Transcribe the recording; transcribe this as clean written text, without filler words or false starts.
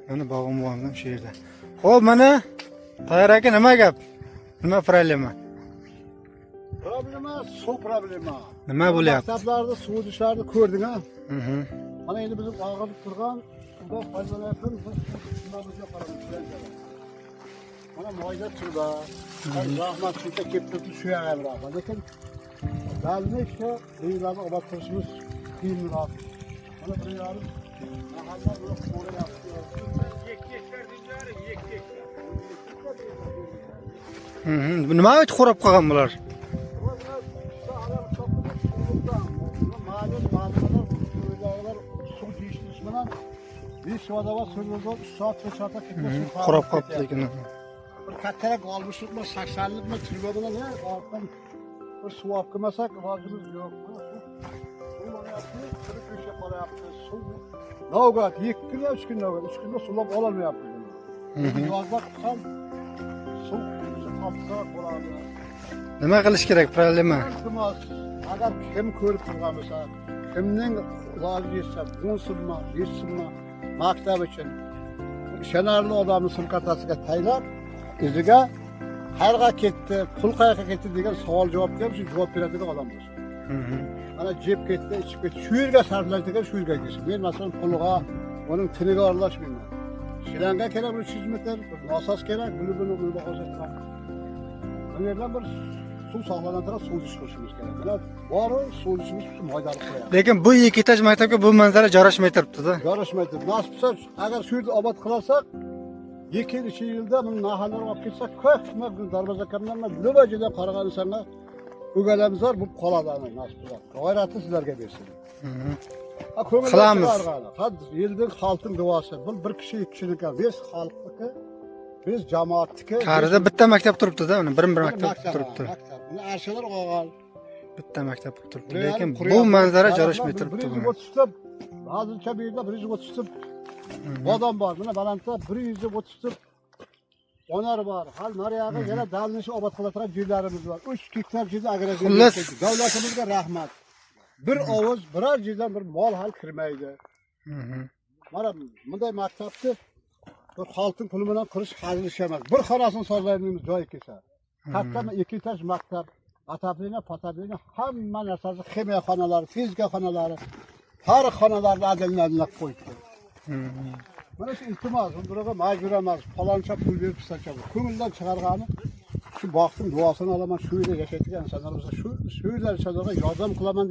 Mana bog'im ham shu yerda. Xo'p, mana Toyir aka nima gap? Nima problema? Problema, suv problema. Nima bo'lyapti? Maktablarda suv idishlarni ko'rding ha? Mana endi bizim og'irib turgan, unda foydalanayotgan suv qaraymiz. Mana moyda turba. Rahmat shuncha kelib turibdi shu yerga biroq. Lekin dalni ishga uylarni obod qilishimiz qiyinroq. Mana bu yerlar mahalla bilan qo'rayapti. Nima uchun xo'rab qolgan bular? Xo'rab qolibdi lekin. Bir kattaroq olmishlikmi, 80likmi turba bilan orqadan bir suv olib kelmasak, ilojimiz yo'q. Bu bo'lyapti, bir köşe qolyapti. Suv navbat 2 kun, 3 kun navbat, 3 kunda sulab ololmayapti. Yozda qilsam suv qolsa bo'ladi. Nima qilish kerak problema? Agar kim ko'rib turgan bo'lsa, kimning iloji yetsa, 10 so'mmi, 5 so'mmi maktab uchun ishonarli odamni sumkatasiga taylab, iziga qayerga ketdi, pul qayerga ketdi degan savol javob berib, shu javob beradigan odam bo'lsin. Mana jeb ketdi, ichib ketdi, shu yerga sarflaydigan shu yerga kelsin. Men masalan pulga, uning tiniga aralashmayman. Shilanga kerak 300 metr, nosos kerak, buni qo'shib. Bu yerdan bir suv saqlanadigan suv chiqishimiz kerak. Mana bor suv ichishimiz uchun foydali qo'yadi. Lekin bu ikki etaj maktabga bu manzara jarashmay turibdi-da. Jarashmay turibdi. Nasib bo'lsa, agar shu yerda obod qilasak, 2 yilda buni mahallaga olib ketsak, ko'p darvoza kamdan lubajidan qaragan insonlar o'galamizlar bu qoladi nasib bo'lsa. G'ayratni sizlarga bersin. Qilamiz. Yilning xalqning duosi. Bu bir kishi, 2 kishiniki, biz xalqniki, biz jamoatniki. Qarida bitta maktab turibdi-da, uni bir maktab turibdi. Buni arshalar olgan. Bitta maktab turibdi, lekin bu manzara jarashmay turibdi. 130 ta hozircha bu yerda 130 ta odam bor. Mana balandda 130 ta onar bor. Hal nariyaga yana dalnish obod qiladigan joylarimiz bor. 3 gektar yerda agroziya. Davlatimizga rahmat. Bir ovoz biror yerdan bir mol hal kirmaydi. Mana bunday maktabni bir xalqning puli bilan qurish hazil emas. Bir xonasini sozlaymiz joy kelsa. Katta 2 etaj maktab, atablina, patablina hamma narsasi ximiya xonalari, fizika xonalari, har xonalarni adillanib qo'ydi. Mana shu iltimos, bunga majbur emas, faloncha pul berib istacha. Ko'ngildan chiqargani shu vaqtning duosini olaman, shu yerda yashaydigan insonlarga shu yerda insonlarga yordam qilaman.